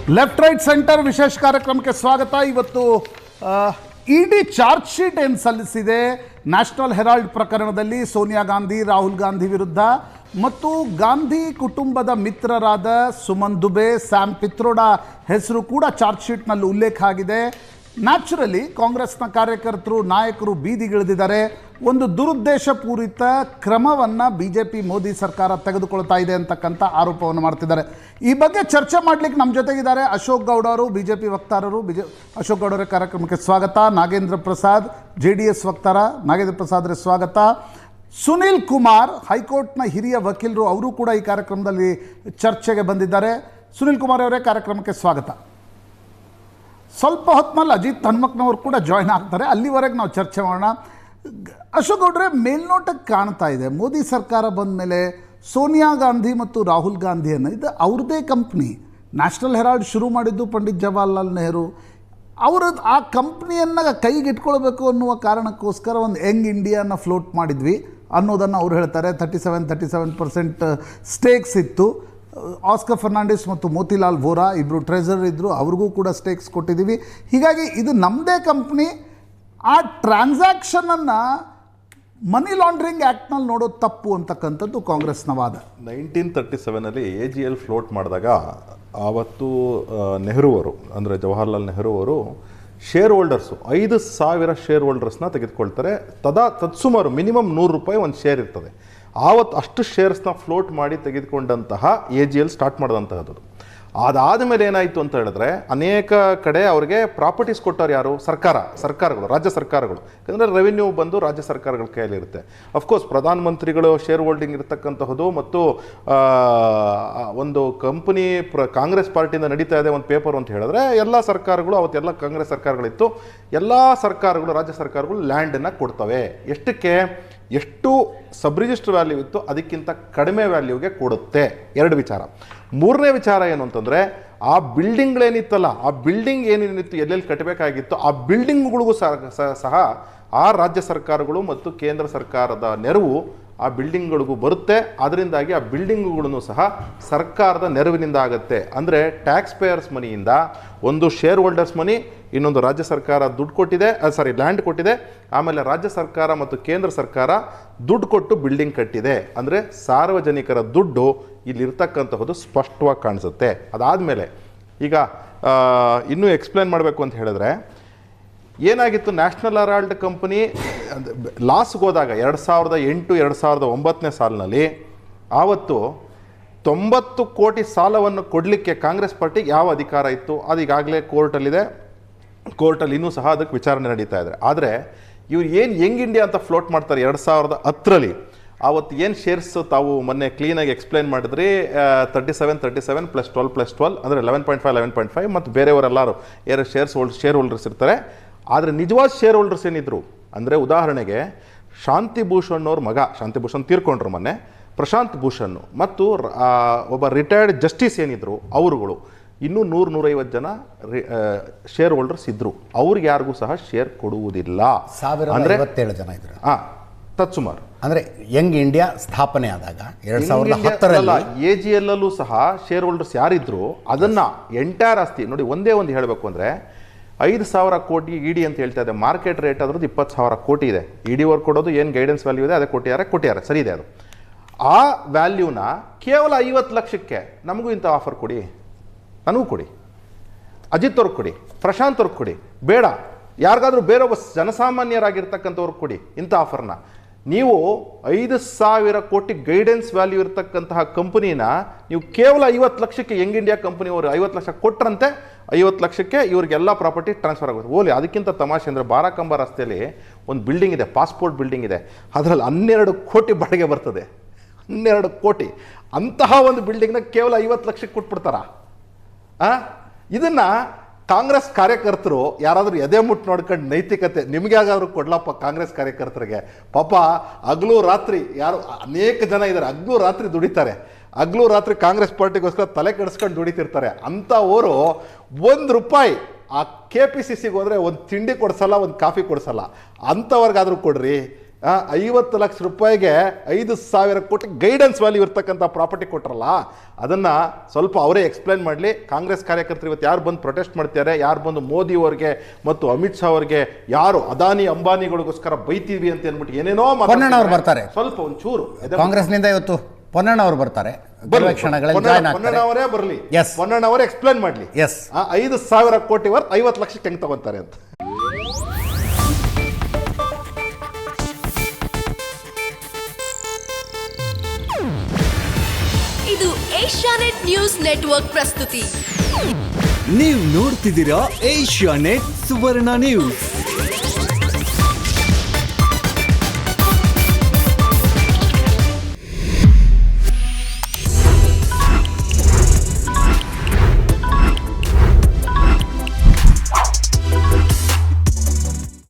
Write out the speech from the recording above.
Left right centre ವಿಶೇಷ ಕಾರ್ಯಕ್ರಮಕ್ಕೆ ಸ್ವಾಗತ. ಇವತ್ತು ಇಡಿ ಚಾರ್ಜ್ ಶೀಟ್ ಏನು ಸಲ್ಲಿಸಿದೆ ನ್ಯಾಷನಲ್ ಹೆರಾಲ್ಡ್ ಪ್ರಕರಣದಲ್ಲಿ ಸೋನಿಯಾ ಗಾಂಧಿ, ರಾಹುಲ್ ಗಾಂಧಿ ವಿರುದ್ಧ ಮತ್ತು ಗಾಂಧಿ ಕುಟುಂಬದ ಮಿತ್ರರಾದ ಸುಮನ್ ದುಬೆ, ಸ್ಯಾಮ್ ಪಿತ್ರೋಡಾ ಹೆಸರು ಕೂಡ ಚಾರ್ಜ್ ಶೀಟ್ನಲ್ಲಿ ಉಲ್ಲೇಖ ಆಗಿದೆ. ನ್ಯಾಚುರಲಿ ಕಾಂಗ್ರೆಸ್ನ ಕಾರ್ಯಕರ್ತರು, ನಾಯಕರು ಬೀದಿಗಿಳಿದಿದ್ದಾರೆ. ಒಂದು ದುರುದ್ದೇಶಪೂರಿತ ಕ್ರಮವನ್ನು BJP ಮೋದಿ ಸರ್ಕಾರ ತೆಗೆದುಕೊಳ್ತಾ ಇದೆ ಅಂತಕ್ಕಂಥ ಆರೋಪವನ್ನು ಮಾಡ್ತಿದ್ದಾರೆ. ಈ ಬಗ್ಗೆ ಚರ್ಚೆ ಮಾಡಲಿಕ್ಕೆ ನಮ್ಮ ಜೊತೆಗಿದ್ದಾರೆ ಅಶೋಕ್ ಗೌಡ ಅವರು, BJP ವಕ್ತಾರರು. ಅಶೋಕ್ ಗೌಡ ಅವರ ಕಾರ್ಯಕ್ರಮಕ್ಕೆ ಸ್ವಾಗತ. ನಾಗೇಂದ್ರ ಪ್ರಸಾದ್, JDS ವಕ್ತಾರ. ನಾಗೇಂದ್ರ ಪ್ರಸಾದ್ರೆ ಸ್ವಾಗತ. ಸುನಿಲ್ ಕುಮಾರ್, ಹೈಕೋರ್ಟ್ನ ಹಿರಿಯ ವಕೀಲರು, ಅವರು ಕೂಡ ಈ ಕಾರ್ಯಕ್ರಮದಲ್ಲಿ ಚರ್ಚೆಗೆ ಬಂದಿದ್ದಾರೆ. ಸುನಿಲ್ ಕುಮಾರ್ ಅವರೇ ಕಾರ್ಯಕ್ರಮಕ್ಕೆ ಸ್ವಾಗತ. ಸ್ವಲ್ಪ ಹೊತ್ತಿನಲ್ಲಿ ಅಜಿತ್ ಹನುಮಕ್ನವರು ಕೂಡ ಜಾಯ್ನ್ ಆಗ್ತಾರೆ, ಅಲ್ಲಿವರೆಗೆ ನಾವು ಚರ್ಚೆ ಮಾಡೋಣ. ಅಶೋಕ್ ಗೌಡ್ರೆ, ಮೇಲ್ನೋಟಕ್ಕೆ ಕಾಣ್ತಾ ಇದೆ ಮೋದಿ ಸರ್ಕಾರ ಬಂದ ಮೇಲೆ ಸೋನಿಯಾ ಗಾಂಧಿ ಮತ್ತು ರಾಹುಲ್ ಗಾಂಧಿಯನ್ನು, ಇದು ಅವ್ರದ್ದೇ ಕಂಪ್ನಿ. ನ್ಯಾಷನಲ್ ಹೆರಾಲ್ಡ್ ಶುರು ಮಾಡಿದ್ದು ಪಂಡಿತ್ ಜವಾಹರ್ಲಾಲ್ ನೆಹರು. ಅವ್ರದ್ದು ಆ ಕಂಪ್ನಿಯನ್ನು ಕೈಗಿಟ್ಕೊಳ್ಬೇಕು ಅನ್ನುವ ಕಾರಣಕ್ಕೋಸ್ಕರ ಒಂದು ಯಂಗ್ ಇಂಡಿಯಾನ ಫ್ಲೋಟ್ ಮಾಡಿದ್ವಿ ಅನ್ನೋದನ್ನು ಅವ್ರು ಹೇಳ್ತಾರೆ. 37% ಸ್ಟೇಕ್ಸ್ ಇತ್ತು. ಆಸ್ಕರ್ ಫರ್ನಾಂಡಿಸ್ ಮತ್ತು ಮೋತಿಲಾಲ್ ವೋರಾ ಇಬ್ಬರು ಟ್ರೆಜರರ್ ಇದ್ದರು, ಅವ್ರಿಗೂ ಕೂಡ ಸ್ಟೇಕ್ಸ್ ಕೊಟ್ಟಿದ್ದೀವಿ. ಹೀಗಾಗಿ ಇದು ನಮ್ಮದೇ ಕಂಪ್ನಿ. ಆ ಟ್ರಾನ್ಸಾಕ್ಷನನ್ನು ಮನಿ ಲಾಂಡ್ರಿಂಗ್ ಆ್ಯಕ್ಟ್ನಲ್ಲಿ ನೋಡೋದು ತಪ್ಪು ಅಂತಕ್ಕಂಥದ್ದು ಕಾಂಗ್ರೆಸ್ನ ವಾದ. 1937 AGL ಫ್ಲೋಟ್ ಮಾಡಿದಾಗ ಆವತ್ತು ನೆಹರು ಅವರು, ಅಂದರೆ ಜವಾಹರ್ಲಾಲ್ ನೆಹರು ಅವರು ಶೇರ್ ಹೋಲ್ಡರ್ಸು 5,000 ಶೇರ್ ಹೋಲ್ಡರ್ಸ್ನ ತೆಗೆದುಕೊಳ್ತಾರೆ. ತತ್ಸುಮಾರು ಮಿನಿಮಮ್ ₹100 ಒಂದು ಶೇರ್ ಇರ್ತದೆ. ಆವತ್ತು ಅಷ್ಟು ಶೇರ್ಸ್ನ ಫ್ಲೋಟ್ ಮಾಡಿ ತೆಗೆದುಕೊಂಡಂತಹ AGL ಸ್ಟಾರ್ಟ್ ಮಾಡಿದಂತಹದ್ದು. ಅದಾದ ಮೇಲೆ ಏನಾಯಿತು ಅಂತ ಹೇಳಿದ್ರೆ, ಅನೇಕ ಕಡೆ ಅವ್ರಿಗೆ ಪ್ರಾಪರ್ಟೀಸ್ ಕೊಟ್ಟವ್ರು ಯಾರು? ಸರ್ಕಾರಗಳು, ರಾಜ್ಯ ಸರ್ಕಾರಗಳು. ಯಾಕಂದರೆ ರೆವಿನ್ಯೂ ಬಂದು ರಾಜ್ಯ ಸರ್ಕಾರಗಳ ಕೈಯಲ್ಲಿರುತ್ತೆ. ಅಫ್ಕೋರ್ಸ್ ಪ್ರಧಾನಮಂತ್ರಿಗಳು ಶೇರ್ ಹೋಲ್ಡಿಂಗ್ ಇರತಕ್ಕಂತಹದ್ದು ಮತ್ತು ಒಂದು ಕಂಪನಿ ಕಾಂಗ್ರೆಸ್ ಪಾರ್ಟಿಯಿಂದ ನಡೀತಾ ಇದೆ ಒಂದು ಪೇಪರ್ ಅಂತ ಹೇಳಿದ್ರೆ, ಎಲ್ಲ ಸರ್ಕಾರಗಳು, ಅವತ್ತೆಲ್ಲ ಕಾಂಗ್ರೆಸ್ ಸರ್ಕಾರಗಳಿತ್ತು, ಎಲ್ಲ ಸರ್ಕಾರಗಳು, ರಾಜ್ಯ ಸರ್ಕಾರಗಳು ಲ್ಯಾಂಡನ್ನು ಕೊಡ್ತವೆ. ಎಷ್ಟು ಸಬ್ ರಿಜಿಸ್ಟರ್ ವ್ಯಾಲ್ಯೂ ಇತ್ತು ಅದಕ್ಕಿಂತ ಕಡಿಮೆ ವ್ಯಾಲ್ಯೂಗೆ ಕೊಡುತ್ತೆ. ಎರಡು ವಿಚಾರ. ಮೂರನೇ ವಿಚಾರ ಏನು ಅಂತಂದರೆ, ಆ ಬಿಲ್ಡಿಂಗ್ಗಳೇನಿತ್ತಲ್ಲ, ಆ ಬಿಲ್ಡಿಂಗ್ ಏನೇನಿತ್ತು, ಎಲ್ಲೆಲ್ಲಿ ಕಟ್ಟಬೇಕಾಗಿತ್ತು, ಆ ಬಿಲ್ಡಿಂಗ್ಗಳಿಗೂ ಸಹ ಆ ರಾಜ್ಯ ಸರ್ಕಾರಗಳು ಮತ್ತು ಕೇಂದ್ರ ಸರ್ಕಾರದ ನೆರವು ಆ ಬಿಲ್ಡಿಂಗ್ಗಳಿಗೂ ಬರುತ್ತೆ. ಅದರಿಂದಾಗಿ ಆ ಬಿಲ್ಡಿಂಗ್ಗಳನ್ನು ಸಹ ಸರ್ಕಾರದ ನೆರವಿನಿಂದ ಆಗುತ್ತೆ. ಅಂದರೆ ಟ್ಯಾಕ್ಸ್ ಪೇಯರ್ಸ್ ಮನಿಯಿಂದ ಒಂದು ಶೇರ್ ಹೋಲ್ಡರ್ಸ್ ಮನಿ, ಇನ್ನೊಂದು ರಾಜ್ಯ ಸರ್ಕಾರ ದುಡ್ಡು ಕೊಟ್ಟಿದೆ, ಲ್ಯಾಂಡ್ ಕೊಟ್ಟಿದೆ, ಆಮೇಲೆ ರಾಜ್ಯ ಸರ್ಕಾರ ಮತ್ತು ಕೇಂದ್ರ ಸರ್ಕಾರ ದುಡ್ಡು ಕೊಟ್ಟು ಬಿಲ್ಡಿಂಗ್ ಕಟ್ಟಿದೆ. ಅಂದರೆ ಸಾರ್ವಜನಿಕರ ದುಡ್ಡು ಇಲ್ಲಿರ್ತಕ್ಕಂತಹದ್ದು ಸ್ಪಷ್ಟವಾಗಿ ಕಾಣಿಸುತ್ತೆ. ಅದಾದಮೇಲೆ ಈಗ ಇನ್ನೂ ಎಕ್ಸ್ಪ್ಲೇನ್ ಮಾಡಬೇಕು ಅಂತ ಹೇಳಿದ್ರೆ, ಏನಾಗಿತ್ತು, ನ್ಯಾಷನಲ್ ಹೆರಾಲ್ಡ್ ಕಂಪನಿ ಲಾಸ್ಗೆ ಹೋದಾಗ 2008-2009 ಸಾಲಿನಲ್ಲಿ ಆವತ್ತು 90 ಕೋಟಿ ಸಾಲವನ್ನು ಕೊಡಲಿಕ್ಕೆ ಕಾಂಗ್ರೆಸ್ ಪಾರ್ಟಿಗೆ ಯಾವ ಅಧಿಕಾರ ಇತ್ತು? ಅದು ಈಗಾಗಲೇ ಕೋರ್ಟಲ್ಲಿದೆ. ಕೋರ್ಟಲ್ಲಿ ಇನ್ನೂ ಸಹ ಅದಕ್ಕೆ ವಿಚಾರಣೆ ನಡೀತಾ ಇದೆ. ಆದರೆ ಇವ್ರು ಏನು ಯಂಗ್ ಇಂಡಿಯಾ ಅಂತ ಫ್ಲೋಟ್ ಮಾಡ್ತಾರೆ 2010 ಆವತ್ತು ಏನು ಶೇರ್ಸ್ ತಾವು ಮೊನ್ನೆ ಕ್ಲೀನಾಗಿ ಎಕ್ಸ್ಪ್ಲೈನ್ ಮಾಡಿದ್ರಿ, 37 + 12 ಅಂದರೆ 11.5 ಮತ್ತು ಬೇರೆಯವರೆಲ್ಲರೂ ಶೇರ್ ಹೋಲ್ಡರ್ಸ್ ಇರ್ತಾರೆ. ಆದರೆ ನಿಜವಾದ ಶೇರ್ ಹೋಲ್ಡರ್ಸ್ ಏನಿದ್ರು ಅಂದರೆ, ಉದಾಹರಣೆಗೆ ಶಾಂತಿ ಭೂಷಣ್ ಅವ್ರ ಮಗ, ಶಾಂತಿ ಭೂಷಣ್ ತೀರ್ಕೊಂಡ್ರು ಮೊನ್ನೆ, ಪ್ರಶಾಂತ್ ಭೂಷಣ್ ಮತ್ತು ಒಬ್ಬ ರಿಟೈರ್ಡ್ ಜಸ್ಟಿಸ್ ಏನಿದ್ರು ಅವರುಗಳು, ಇನ್ನೂ 100-150 ಜನ ಶೇರ್ ಹೋಲ್ಡರ್ಸ್ ಇದ್ದರು. ಅವ್ರಿಗೆ ಯಾರಿಗೂ ಸಹ ಶೇರ್ ಕೊಡುವುದಿಲ್ಲ. 1057 ಜನ ಇದ್ರು. ತತ್ಸುಮಾರು. ಅಂದರೆ ಯಂಗ್ ಇಂಡಿಯಾ ಸ್ಥಾಪನೆ ಆದಾಗ 2010 AGL ಸಹ ಶೇರ್ ಹೋಲ್ಡರ್ಸ್ ಯಾರಿದ್ರು ಅದನ್ನು ಎಂಟೈರ್ ಆಸ್ತಿ ನೋಡಿ. ಒಂದೇ ಒಂದು ಹೇಳಬೇಕು ಅಂದರೆ, 5,000 ಕೋಟಿ ಇಡಿ ಅಂತ ಹೇಳ್ತಾ ಇದೆ. ಮಾರ್ಕೆಟ್ ರೇಟ್ ಅದ್ರದ್ದು 20,000 ಕೋಟಿ ಇದೆ. ಇಡಿ ಅವ್ರು ಕೊಡೋದು ಏನು ಗೈಡೆನ್ಸ್ ವ್ಯಾಲ್ಯೂ ಇದೆ ಅದೇ ಕೊಟ್ಟಿದ್ದಾರೆ, ಸರಿ ಇದೆ. ಅದು ಆ ವ್ಯಾಲ್ಯೂನ ಕೇವಲ 50 ಲಕ್ಷಕ್ಕೆ ನಮಗೂ ಇಂಥ ಆಫರ್ ಕೊಡಿ, ನನಗೂ ಕೊಡಿ, ಅಜಿತ್ ಅವ್ರಿಗೆ ಕೊಡಿ, ಪ್ರಶಾಂತ್ ಅವ್ರಿಗೆ ಕೊಡಿ, ಬೇಡ ಯಾರಿಗಾದ್ರೂ ಬೇರೊಬ್ಬ ಜನಸಾಮಾನ್ಯರಾಗಿರ್ತಕ್ಕಂಥವ್ರಿಗೆ ಕೊಡಿ ಇಂಥ ಆಫರ್ನ. ನೀವು 5,000 ಕೋಟಿ ಗೈಡೆನ್ಸ್ ವ್ಯಾಲ್ಯೂ ಇರತಕ್ಕಂತಹ ಕಂಪನಿನ ನೀವು ಕೇವಲ 50 ಲಕ್ಷಕ್ಕೆ, ಯಂಗ್ ಇಂಡಿಯಾ ಕಂಪನಿಯವರು 50 ಲಕ್ಷ ಕೊಟ್ಟರಂತೆ, 50 ಲಕ್ಷಕ್ಕೆ ಇವ್ರಿಗೆಲ್ಲ ಪ್ರಾಪರ್ಟಿ ಟ್ರಾನ್ಸ್ಫರ್ ಆಗುತ್ತೆ. ಓಲಿ ಅದಕ್ಕಿಂತ ತಮಾಷೆ ಅಂದರೆ, ಬಾರಾಕಂಬ ರಸ್ತೆಯಲ್ಲಿ ಒಂದು ಬಿಲ್ಡಿಂಗ್ ಇದೆ, ಪಾಸ್ಪೋರ್ಟ್ ಬಿಲ್ಡಿಂಗ್ ಇದೆ, ಅದರಲ್ಲಿ 12 ಕೋಟಿ ಬಾಡಿಗೆ ಬರ್ತದೆ. 12 ಕೋಟಿ ಅಂತಹ ಒಂದು ಬಿಲ್ಡಿಂಗ್ನ ಕೇವಲ 50 ಲಕ್ಷಕ್ಕೆ ಕೊಟ್ಬಿಡ್ತಾರ. ಇದನ್ನು ಕಾಂಗ್ರೆಸ್ ಕಾರ್ಯಕರ್ತರು ಯಾರಾದರೂ ಎದೆ ಮುಟ್ಟು ನೋಡ್ಕೊಂಡು, ನೈತಿಕತೆ ನಿಮಗೆ ಯಾರಾದರೂ ಕೊಡ್ಲಪ್ಪ ಕಾಂಗ್ರೆಸ್ ಕಾರ್ಯಕರ್ತರಿಗೆ. ಪಾಪ ಹಗಲು ರಾತ್ರಿ ಯಾರು ಅನೇಕ ಜನ ಇದ್ದಾರೆ, ಹಗಲು ರಾತ್ರಿ ದುಡಿತಾರೆ, ಹಗಲು ರಾತ್ರಿ ಕಾಂಗ್ರೆಸ್ ಪಾರ್ಟಿಗೋಸ್ಕರ ತಲೆ ಕೆಡಿಸ್ಕೊಂಡು ದುಡಿತಿರ್ತಾರೆ. ಅಂಥವರು ₹1 ಆ KPCCಗೆ ಹೋದರೆ ಒಂದು ತಿಂಡಿ ಕೊಡಿಸಲ್ಲ, ಒಂದು ಕಾಫಿ ಕೊಡಿಸಲ್ಲ. ಅಂಥವ್ರಿಗಾದರೂ ಕೊಡ್ರಿ. 50 ಲಕ್ಷ ರೂಪಾಯಿಗೆ 5,000 ಕೋಟಿ ಗೈಡೆನ್ಸ್ ವ್ಯಾಲ್ಯೂ ಇರ್ತಕ್ಕಂಥ ಪ್ರಾಪರ್ಟಿ ಕೊಟ್ರಲ್ಲ, ಅದನ್ನು ಸ್ವಲ್ಪ ಅವರೇ ಎಕ್ಸ್ಪ್ಲೈನ್ ಮಾಡಲಿ. ಕಾಂಗ್ರೆಸ್ ಕಾರ್ಯಕರ್ತರು ಇವತ್ತು ಯಾರು ಬಂದು ಪ್ರೊಟೆಸ್ಟ್ ಮಾಡ್ತಾರೆ, ಯಾರು ಬಂದು ಮೋದಿ ಅವ್ರಿಗೆ ಮತ್ತು ಅಮಿತ್ ಶಾ ಅವ್ರಿಗೆ ಯಾರು ಅದಾನಿ ಅಂಬಾನಿಗಳಿಗೋಸ್ಕರ ಬೈತೀವಿ ಅಂತ ಅಂದ್ಬಿಟ್ಟು ಏನೇನೋ ಪೊನ್ನಣ್ಣ ಅವ್ರು ಬರ್ತಾರೆ, ಸ್ವಲ್ಪ ಒಂಚೂರು ಕಾಂಗ್ರೆಸ್ನಿಂದ ಇವತ್ತು ಪೊನ್ನಣ್ಣ ಅವರು ಬರ್ತಾರೆ, ಕ್ಷಣಗಳಲ್ಲಿ ಜಾಯ್ನ್ ಆಗ್ತಾರೆ. ಪೊನ್ನಣ್ಣ ಅವರೇ ಬರಲಿ, Yes. ಪೊನ್ನಣ್ಣ ಅವರೇ ಎಕ್ಸ್ಪ್ಲೈನ್ ಮಾಡಲಿ. Yes. 5,000 ಕೋಟಿ ವರ್ತ್ 50 ಲಕ್ಷಕ್ಕೆ ಹೆಂಗೆ ತಗೊಂತಾರೆ ಅಂತ. ಇದು ಏಷ್ಯಾನೆಟ್ ನ್ಯೂಸ್ ನೆಟ್ವರ್ಕ್ ಪ್ರಸ್ತುತಿ. ನೀವು ನೋಡ್ತಿದ್ದೀರಾ ಏಷ್ಯಾನೆಟ್ ಸುವರ್ಣ ನ್ಯೂಸ್.